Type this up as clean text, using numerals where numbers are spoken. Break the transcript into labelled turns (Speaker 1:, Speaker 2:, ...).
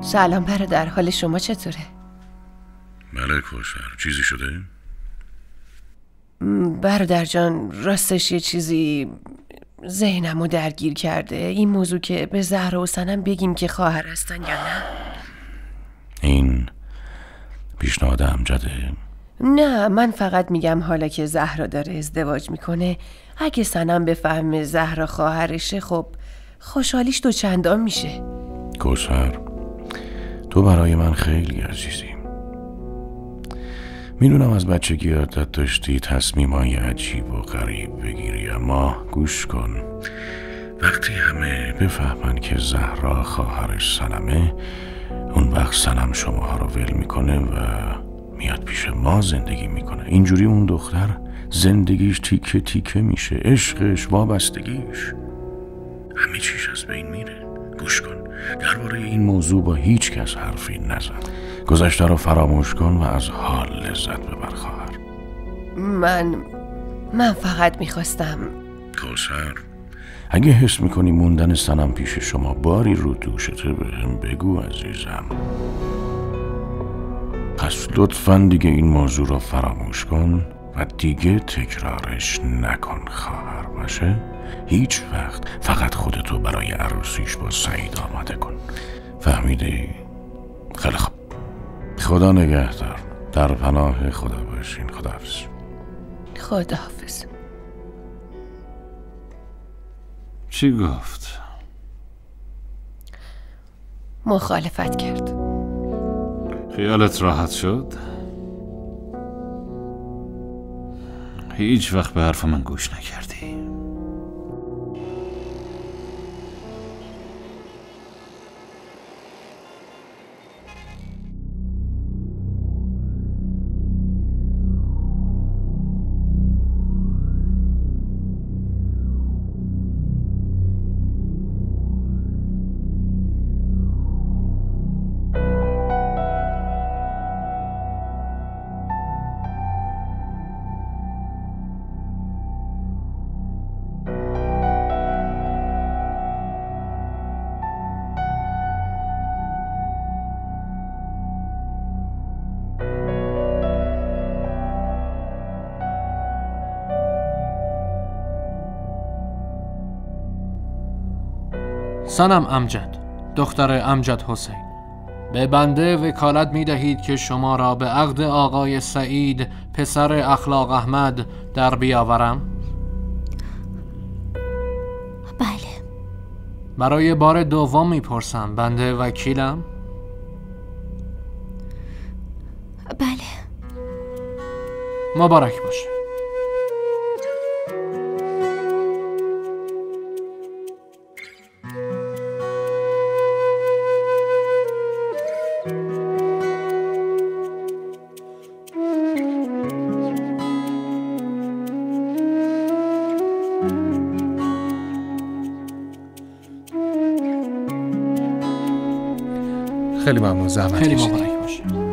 Speaker 1: سلام برادر، حال شما چطوره؟
Speaker 2: بله کوثر، چیزی شده؟
Speaker 1: برادر جان، راستش یه چیزی ذهنمو درگیر کرده. این موضوع که به زهرا و سنم بگیم که خواهر هستن یا نه؟
Speaker 2: این پیشنهاد امجده؟
Speaker 1: نه، من فقط میگم حالا که زهرا داره ازدواج میکنه، اگه سنم بفهمه زهرا خواهرشه، خب خوشحالیش دوچندان میشه.
Speaker 2: کوثر، تو برای من خیلی عزیزی. میدونم از بچگی عادت داشتی تصمیمای عجیب و غریب بگیری، اما گوش کن. وقتی همه بفهمن که زهرا خواهرش سنمه، اون وقت سنم شماها رو ول میکنه و میاد پیش ما زندگی میکنه. اینجوری اون دختر زندگیش تیکه تیکه میشه، عشقش، وابستگیش، همه چیش از بین میره. گوش کن، درباره این موضوع با هیچ کس حرفی نزن. گذشته رو فراموش کن و از حال لذت ببر خواهر.
Speaker 1: من فقط میخواستم.
Speaker 2: کوثر، اگه حس میکنی موندن سنم پیش شما باری رو دوشته، بهم بگو عزیزم. پس لطفاً دیگه این موضوع رو فراموش کن و دیگه تکرارش نکن خواهر، باشه؟ هیچ وقت فقط خودتو برای عروسیش با سعید آماده کن. فهمیدی؟ خیلی خوب. خدا نگهدار. در پناه خدا باشین. خداحافظ.
Speaker 1: خداحافظ.
Speaker 3: چی گفت؟
Speaker 1: مخالفت کرد.
Speaker 3: خیالت راحت شد؟ هیچ وقت به حرف من گوش نکردی.
Speaker 4: سنم امجد، دختر امجد حسین، به بنده وکالت می دهید که شما را به عقد آقای سعید پسر اخلاق احمد در بیاورم؟
Speaker 5: بله.
Speaker 4: برای بار دوم می پرسم، بنده وکیلم؟
Speaker 5: بله.
Speaker 4: مبارک باشه.
Speaker 6: خیلی ممنون، زحمت
Speaker 4: خیلی
Speaker 6: کشیدی.
Speaker 4: مبارک باشه.